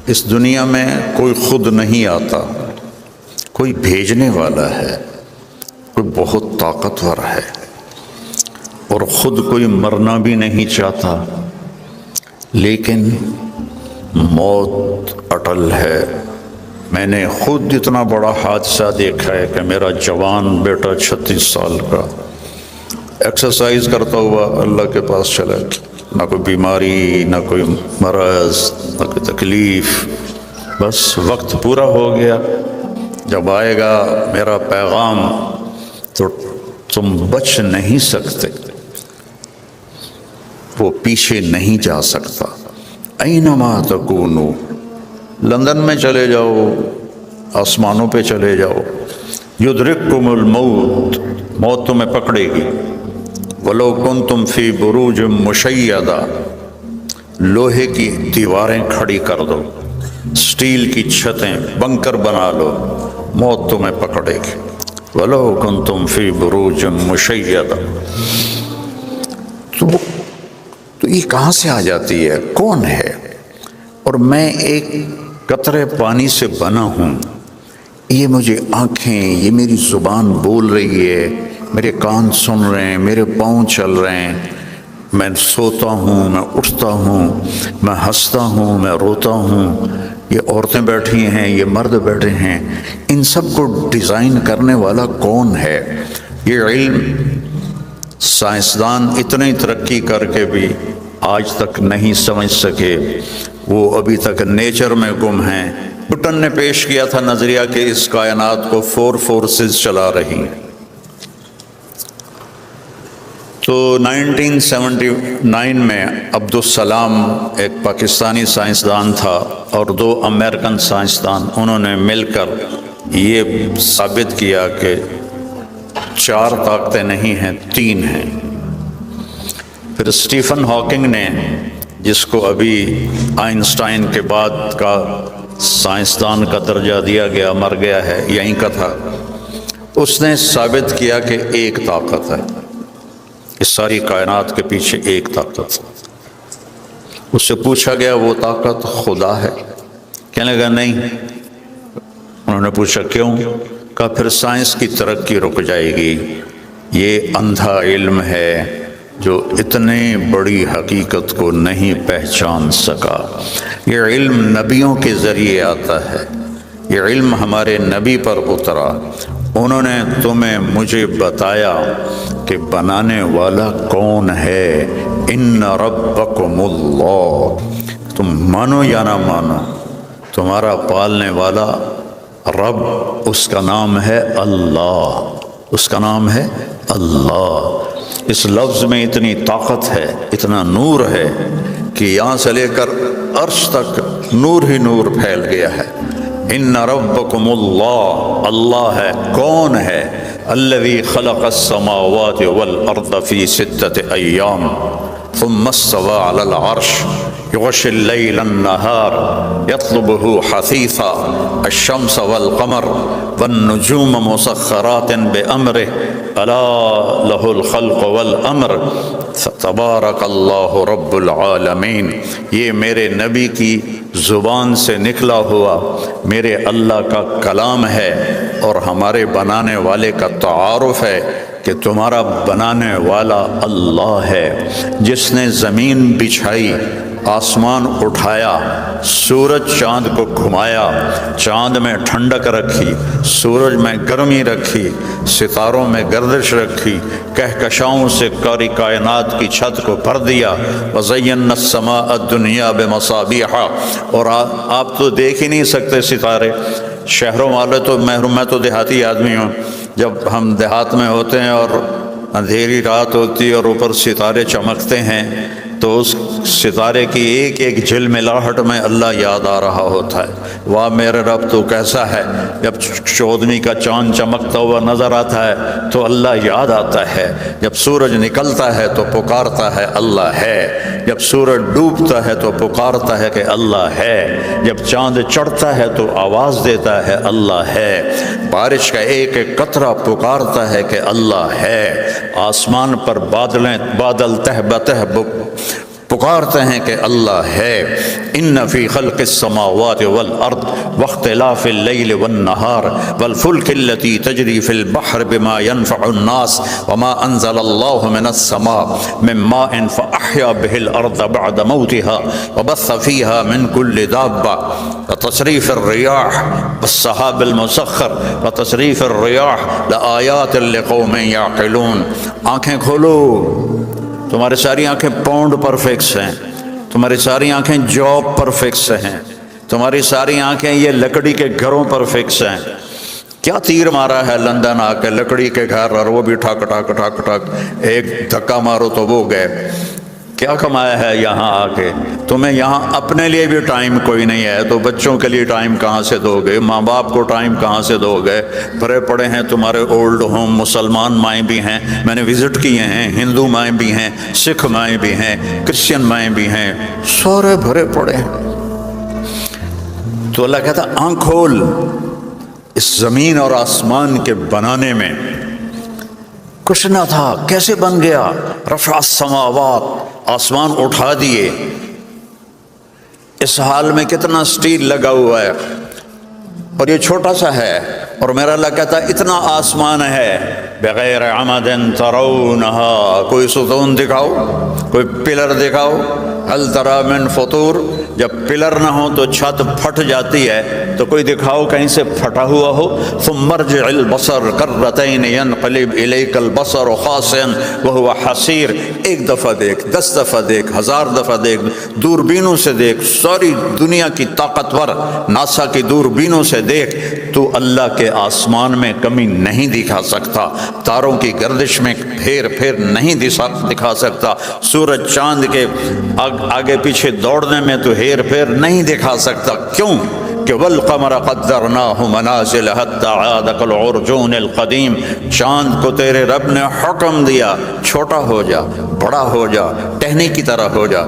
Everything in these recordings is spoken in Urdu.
اس دنیا میں کوئی خود نہیں آتا، کوئی بھیجنے والا ہے، کوئی بہت طاقتور ہے، اور خود کوئی مرنا بھی نہیں چاہتا، لیکن موت اٹل ہے۔ میں نے خود اتنا بڑا حادثہ دیکھا ہے کہ میرا جوان بیٹا 36 سال کا ایکسرسائز کرتا ہوا اللہ کے پاس چلا گیا، نہ کوئی بیماری، نہ کوئی مرض، نہ کوئی تکلیف، بس وقت پورا ہو گیا۔ جب آئے گا میرا پیغام تو تم بچ نہیں سکتے، وہ پیچھے نہیں جا سکتا۔ اینما تکونو، لندن میں چلے جاؤ، آسمانوں پہ چلے جاؤ، یدرککم الموت، موت تمہیں پکڑے گی۔ ولو کنتم فی بروج مشیدہ، لوہے کی دیواریں کھڑی کر دو، سٹیل کی چھتیں، بنکر بنا لو، موت تمہیں پکڑے گی۔ ولو کنتم فی بروج مشیدہ، تو یہ کہاں سے آ جاتی ہے؟ کون ہے؟ اور میں ایک قطرے پانی سے بنا ہوں، یہ مجھے آنکھیں، یہ میری زبان بول رہی ہے، میرے کان سن رہے ہیں، میرے پاؤں چل رہے ہیں، میں سوتا ہوں، میں اٹھتا ہوں، میں ہنستا ہوں، میں روتا ہوں، یہ عورتیں بیٹھی ہیں، یہ مرد بیٹھے ہیں، ان سب کو ڈیزائن کرنے والا کون ہے؟ یہ علم سائنسدان اتنی ترقی کر کے بھی آج تک نہیں سمجھ سکے، وہ ابھی تک نیچر میں گم ہیں۔ نیوٹن نے پیش کیا تھا نظریہ کہ اس کائنات کو 4 فورسز چلا رہی ہیں۔ تو 1979 میں عبدالسلام ایک پاکستانی سائنسدان تھا اور 2 امریکن سائنسدان، انہوں نے مل کر یہ ثابت کیا کہ 4 طاقتیں نہیں ہیں، 3 ہیں۔ پھر اسٹیفن ہاکنگ نے، جس کو ابھی آئنسٹائن کے بعد کا سائنسدان کا درجہ دیا گیا، مر گیا ہے، یہیں کا تھا، اس نے ثابت کیا کہ ایک طاقت ہے، اس ساری کائنات کے پیچھے ایک طاقت۔ اس سے پوچھا گیا وہ طاقت خدا ہے؟ کہنے لگا نہیں۔ انہوں نے پوچھا کیوں؟ کہا پھر سائنس کی ترقی رک جائے گی، یہ اندھا علم ہے جو اتنی بڑی حقیقت کو نہیں پہچان سکا۔ یہ علم نبیوں کے ذریعے آتا ہے، یہ علم ہمارے نبی پر اترا، انہوں نے تمہیں مجھے بتایا کہ بنانے والا کون ہے۔ ان ربکم اللہ، تم مانو یا نہ مانو، تمہارا پالنے والا رب، اس کا نام ہے اللہ، اس کا نام ہے اللہ۔ اس لفظ میں اتنی طاقت ہے، اتنا نور ہے کہ یہاں سے لے کر عرش تک نور ہی نور پھیل گیا ہے۔ ان ربکم اللہ، اللہ ہے، کون ہے؟ الذی خلق السماوات والارض فی 6 ایام ثم استوى على العرش يغشي الليل النهار يطلبه حثيثا الشمس والقمر والنجوم مسخرات بأمره ألا له الخلق والأمر تبارک اللہ رب العالمین۔ یہ میرے نبی کی زبان سے نکلا ہوا میرے اللہ کا کلام ہے، اور ہمارے بنانے والے کا تعارف ہے کہ تمہارا بنانے والا اللہ ہے، جس نے زمین بچھائی، آسمان اٹھایا، سورج چاند کو گھمایا، چاند میں ٹھنڈک رکھی، سورج میں گرمی رکھی، ستاروں میں گردش رکھی، کہکشاؤں سے کاری کائنات کی چھت کو بھر دیا۔ وَزَيَّنَّا السَّمَاءَ الدُّنْيَا بِمَصَابِيحَ، اور آپ تو دیکھ ہی نہیں سکتے ستارے، شہروں والے تو محروم، میں تو دیہاتی آدمی ہوں، جب ہم دیہات میں ہوتے ہیں اور اندھیری رات ہوتی ہے اور اوپر ستارے چمکتے ہیں تو اس ستارے کی ایک ایک جھلملاہٹ میں اللہ یاد آ رہا ہوتا ہے۔ واہ میرے رب تو کیسا ہے۔ جب 14ویں کا چاند چمکتا ہوا نظر آتا ہے تو اللہ یاد آتا ہے، جب سورج نکلتا ہے تو پکارتا ہے اللہ ہے، جب سورج ڈوبتا ہے تو پکارتا ہے کہ اللہ ہے، جب چاند چڑھتا ہے تو آواز دیتا ہے اللہ ہے، بارش کا ایک ایک قطرہ پکارتا ہے کہ اللہ ہے، آسمان پر بادل تہ بتہ پکارتے ہیں کہ اللہ ہے۔ ان فی خلق السماوات والارض واختلاف اللیل والنہار والفلک التی تجری فی البحر بما ينفع الناس وما انزل اللہ من السماء من ماء فاحیا به الارض بعد موتها وبث فیها من کل دابہ وتصریف الریاح والسحاب المسخر وتصریف الریاح لآیات لقوم یعقلون۔ آنکھیں کھولو، تمہاری ساری آنکھیں پاؤنڈ پر فکس ہیں، تمہاری ساری آنکھیں جاب پر فکس ہیں، تمہاری ساری آنکھیں یہ لکڑی کے گھروں پر فکس ہیں۔ کیا تیر مارا ہے لندن آ کے لکڑی کے گھر، اور وہ بھی ٹھک ٹھک ٹھک ٹھک، ایک دھکا مارو تو وہ گئے۔ کیا کمایا ہے یہاں آ کے؟ تمہیں یہاں اپنے لیے بھی ٹائم کوئی نہیں ہے تو بچوں کے لیے ٹائم کہاں سے دو گے؟ ماں باپ کو ٹائم کہاں سے دو گے؟ بھرے پڑے ہیں تمہارے اولڈ ہوم، مسلمان مائیں بھی ہیں، میں نے وزٹ کیے ہیں، ہندو مائیں بھی ہیں، سکھ مائیں بھی ہیں، کرسچن مائیں بھی ہیں، سارے بھرے پڑے ہیں۔ تو اللہ کہتا آنکھ کھول، اس زمین اور آسمان کے بنانے میں کچھ نہ تھا، کیسے بن گیا؟ رفع السماوات، آسمان اٹھا دیے۔ اس حال میں کتنا سٹیل لگا ہوا ہے، اور یہ چھوٹا سا ہے، اور میرا اللہ کہتا ہے اتنا آسمان ہے، بغیر عمد ترونہا، کوئی ستون دکھاؤ، کوئی پلر دکھاؤ، ہل تری من فطور، جب پلر نہ ہو تو چھت پھٹ جاتی ہے، تو کوئی دکھاؤ کہیں سے پھٹا ہوا ہو۔ ثم ارجع البصر کرتین ینقلب الیک البصر خاسئا وهو حسیر، ایک دفعہ دیکھ، 10 دفعہ دیکھ، 1000 دفعہ دیکھ، دوربینوں سے دیکھ، ساری دنیا کی طاقتور ناسا کی دوربینوں سے دیکھ، تو اللہ کے آسمان میں کمی نہیں دکھا سکتا، تاروں کی گردش میں پھیر پھیر نہیں دکھا سکتا، سورج چاند کے آگے پیچھے دوڑنے میں تو ہیر پھیر نہیں دکھا سکتا۔ کیوں کہ والقمر قدرناہ منازل حتی عاد کالعرجون القدیم، چاند کو تیرے رب نے حکم دیا چھوٹا ہو جا، بڑا ہو جا، ٹہنی کی طرح ہو جا،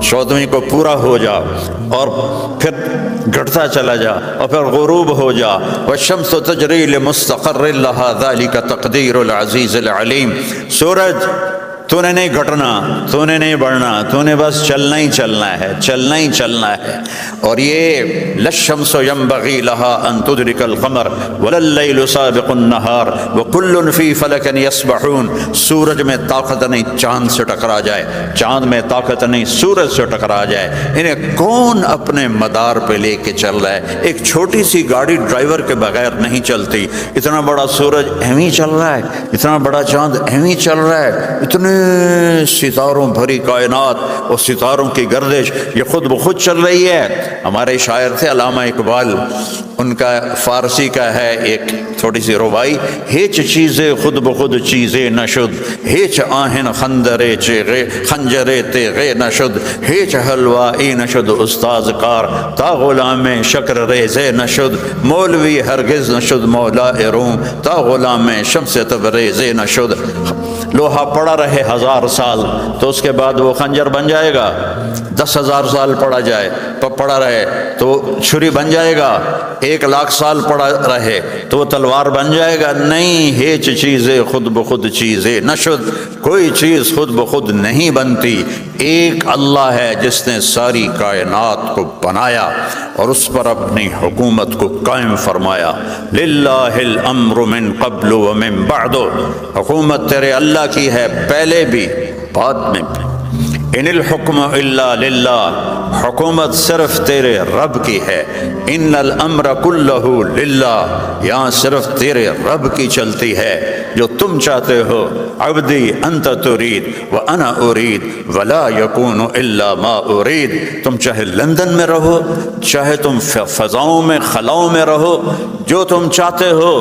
14ویں کو پورا ہو جا، اور پھر گھٹتا چلا جا، اور پھر غروب ہو جا۔ والشمس تجری لمستقر لها ذلك تقدیر العزیز العلیم، سورج تو نے نہیں گھٹنا، تو نے نہیں بڑھنا، تو نے بس چلنا ہی چلنا ہے، چلنا ہی چلنا ہے۔ اور یہ للشمس ينبغي لها ان تدرك القمر ولا الليل سابق النهار وكل في فلك يسبحون، سورج میں طاقت نہیں چاند سے ٹکرا جائے، چاند میں طاقت نہیں سورج سے ٹکرا جائے، انہیں کون اپنے مدار پہ لے کے چل رہا ہے؟ ایک چھوٹی سی گاڑی ڈرائیور کے بغیر نہیں چلتی، اتنا بڑا سورج ایویں چل رہا ہے، اتنا بڑا چاند ایویں چل رہا ہے، اتنے ستاروں بھری کائنات اور ستاروں کی گردش یہ خود بخود چل رہی ہے۔ ہمارے شاعر تھے علامہ اقبال، ان کا فارسی کا ہے ایک تھوڑی سی ربائی، ہیچ چیزیں خود بخود چیزیں نشد، ہیچ آہن خنجرے تیغے نشد، ہیچ حلوائی نشد استاذ کار، تا غلام شکر ریزے نشد، مولوی ہرگز نشد مولا روم، تا غلام شمس تبریزے نشد۔ لوہا پڑا رہے 1000 سال تو اس کے بعد وہ خنجر بن جائے گا، 10,000 سال پڑا رہے تو چھری بن جائے گا، 1,00,000 سال پڑا رہے تو وہ تلوار بن جائے گا؟ نہیں، ہیچ چیزیں خود بخود چیزیں نشد، کوئی چیز خود بخود نہیں بنتی، ایک اللہ ہے جس نے ساری کائنات کو بنایا اور اس پر اپنی حکومت کو قائم فرمایا۔ للہ الامر من قبل ومن بعد، حکومت تیرے اللہ کی ہے، پہلے بھی بعد میں بھی۔ ان الحکم الا للہ، حکومت صرف تیرے رب کی ہے۔ ان الامر کلہ للہ، یہاں صرف تیرے رب کی چلتی ہے، جو تم چاہتے ہو۔ عبدی انت ترید وانا ارید ولا یکون الا ما ارید، تم چاہے لندن میں رہو، چاہے تم فضاؤں میں خلاؤں میں رہو، جو تم چاہتے ہو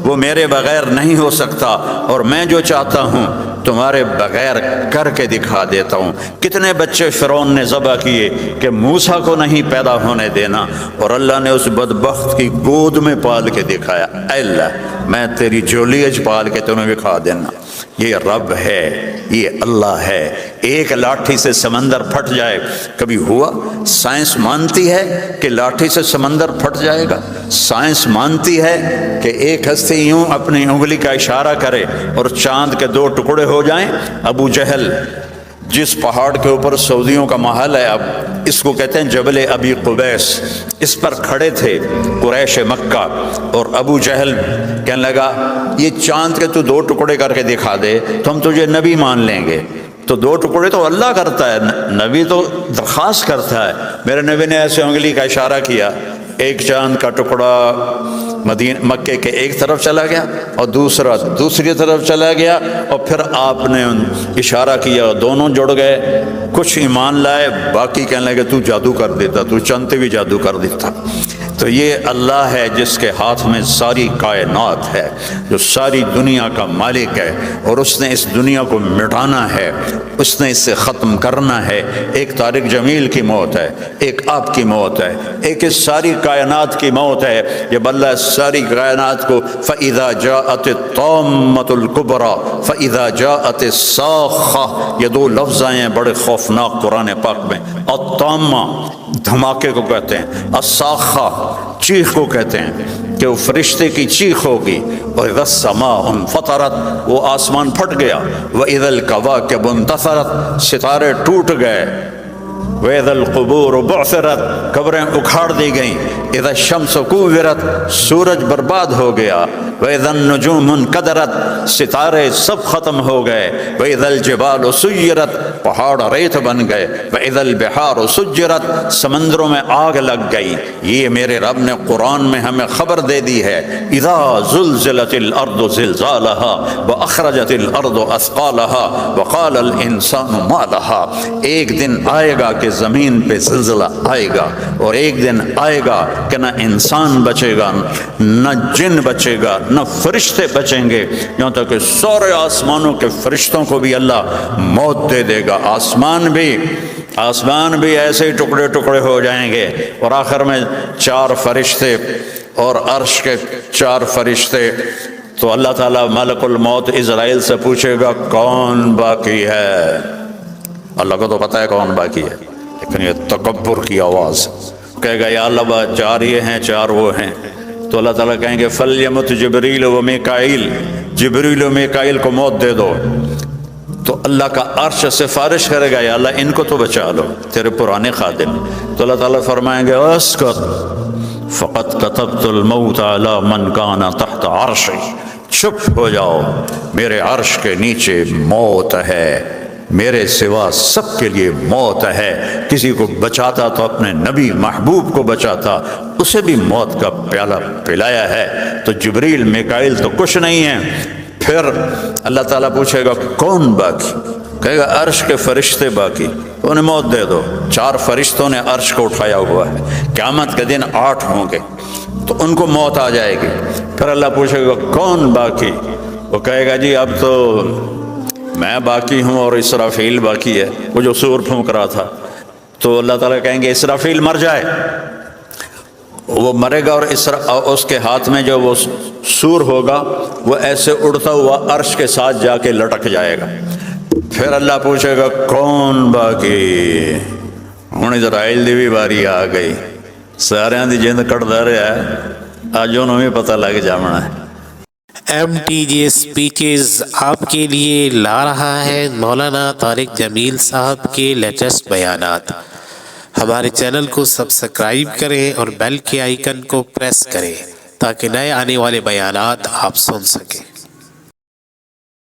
وہ میرے بغیر نہیں ہو سکتا، اور میں جو چاہتا ہوں تمہارے بغیر کر کے دکھا دیتا ہوں۔ کتنے بچے فرعون نے ذبح کیے کہ موسیٰ کو نہیں پیدا ہونے دینا، اور اللہ نے اس بدبخت کی گود میں پال کے دکھایا، اے اللہ میں تیری جولیج پال کے تمہیں دکھا دینا۔ یہ رب ہے، یہ اللہ ہے۔ ایک لاٹھی سے سمندر پھٹ جائے، کبھی ہوا؟ سائنس مانتی ہے کہ لاٹھی سے سمندر پھٹ جائے گا؟ سائنس مانتی ہے کہ ایک ہستی یوں اپنی انگلی کا اشارہ کرے اور چاند کے 2 ٹکڑے ہو جائیں؟ ابو جہل جس پہاڑ کے اوپر سعودیوں کا محل ہے، اب اس کو کہتے ہیں جبل ابی قبیس، اس پر کھڑے تھے قریش مکہ، اور ابو جہل کہنے لگا یہ چاند کے تو 2 ٹکڑے کر کے دکھا دے تو ہم تجھے نبی مان لیں گے۔ تو 2 ٹکڑے تو اللہ کرتا ہے، نبی تو درخواست کرتا ہے۔ میرے نبی نے ایسے انگلی کا اشارہ کیا، ایک چاند کا ٹکڑا مکے کے ایک طرف چلا گیا اور دوسرا دوسری طرف چلا گیا، اور پھر آپ نے اشارہ کیا، دونوں جڑ گئے۔ کچھ ایمان لائے، باقی کہنے لگے تو جادو کر دیتا، تو چاندتے بھی جادو کر دیتا۔ تو یہ اللہ ہے جس کے ہاتھ میں ساری کائنات ہے، جو ساری دنیا کا مالک ہے، اور اس نے اس دنیا کو مٹانا ہے، اس نے اسے ختم کرنا ہے۔ ایک طارق جمیل کی موت ہے، ایک آپ کی موت ہے، ایک اس ساری کائنات کی موت ہے۔ جب اللہ ساری کائنات کو فَإِذَا جَاءَتِ الطَّامَّةُ الْكُبْرَى فَإِذَا جَاءَتِ الصَّاخَّةُ، یہ 2 لفظ آئے ہیں بڑے خوفناک قرآن پاک میں۔ الطامہ دھماکے کو کہتے ہیں، الصاخہ چیخ کو کہتے ہیں کہ وہ فرشتے کی چیخ ہوگی۔ وَإِذَا السَّمَاءُ انفطرت، وہ آسمان پھٹ گیا۔ وَإِذَا الْكَوَاكِبُ انتثرت، ستارے ٹوٹ گئے۔ وَإِذَا الْقُبُورُ بُعْثِرَتْ، قبریں اکھاڑ دی گئیں۔ اِذَا الشَّمْسُ كُوِّرَتْ، سورج برباد ہو گیا۔ وَإِذَا النُّجُومُ انْكَدَرَتْ، ستارے سب ختم ہو گئے۔ وَإِذَا الْجِبَالُ سُيِّرَتْ، پہاڑ ریت بن گئے۔ وَإِذَا الْبِحَارُ سُجِّرَتْ، سمندروں میں آگ لگ گئی۔ یہ میرے رب نے قرآن میں ہمیں خبر دے دی ہے۔ اِذَا زُلْزِلَتِ الْأَرْضُ زِلْزَالَهَا وَأَخْرَجَتِ الْأَرْضُ أَثْقَالَهَا وَقَالَ الْإِنسَانُ مَا لَهَا، ایک دن آئے گا کہ زمین پہ زلزلہ آئے گا، اور ایک دن آئے گا کہ نہ انسان بچے گا، نہ جن بچے گا، نہ فرشتے بچیں گے، یہاں تک کہ سارے آسمانوں کے فرشتوں کو بھی اللہ موت دے دے گا۔ آسمان بھی ایسے ہی ٹکڑے ٹکڑے ہو جائیں گے، اور آخر میں 4 فرشتے اور عرش کے 4 فرشتے، تو اللہ تعالیٰ ملک الموت اسرائیل سے پوچھے گا کون باقی ہے؟ اللہ کو تو پتہ ہے کون باقی ہے، لیکن یہ تکبر کی آواز کہے گا یا اللہ 4 یہ ہیں 4 وہ ہیں۔ تو اللہ تعالیٰ کہیں گے فَلْيَمُتْ جِبْرِيلُ وَمِيكَائِيلُ، جبریل و میکائیل کو موت دے دو۔ تو اللہ کا عرش سفارش کرے گا یا اللہ ان کو تو بچا لو، تیرے پرانے خادم۔ تو اللہ تعالیٰ فرمائیں گے اسکت فَقَدْ كَتَبْتُ الْمَوْتَ عَلَى مَنْ كَانَ تَحْتَ عَرْشِي، چپ ہو جاؤ، میرے عرش کے نیچے موت ہے، میرے سوا سب کے لیے موت ہے۔ کسی کو بچاتا تو اپنے نبی محبوب کو بچاتا، اسے بھی موت کا پیالہ پلایا ہے۔ تو جبریل میکائیل تو کچھ نہیں ہے۔ پھر اللہ تعالیٰ پوچھے گا کون باقی؟ کہے گا عرش کے فرشتے باقی، انہیں موت دے دو۔ 4 فرشتوں نے عرش کو اٹھایا ہوا ہے، قیامت کے دن 8 ہوں گے، تو ان کو موت آ جائے گی۔ پھر اللہ پوچھے گا کون باقی؟ وہ کہے گا جی اب تو میں باقی ہوں اور اسرافیل باقی ہے، وہ جو سور پھونک رہا تھا۔ تو اللہ تعالیٰ کہیں گے اسرافیل مر جائے، وہ مرے گا، اور اس کے ہاتھ میں جو وہ سور ہوگا وہ ایسے اڑتا ہوا عرش کے ساتھ جا کے لٹک جائے گا۔ پھر اللہ پوچھے گا کون باقی؟ ہوں اسرائیل دی بھی باری آ گئی، سارے دی جند کٹدا رہا ہے، اج انہوں بھی پتہ لگ جانا ہے۔ MTJ اسپیچز آپ کے لیے لا رہا ہے مولانا طارق جمیل صاحب کے لیٹسٹ بیانات۔ ہمارے چینل کو سبسکرائب کریں اور بیل کے آئیکن کو پریس کریں تاکہ نئے آنے والے بیانات آپ سن سکیں۔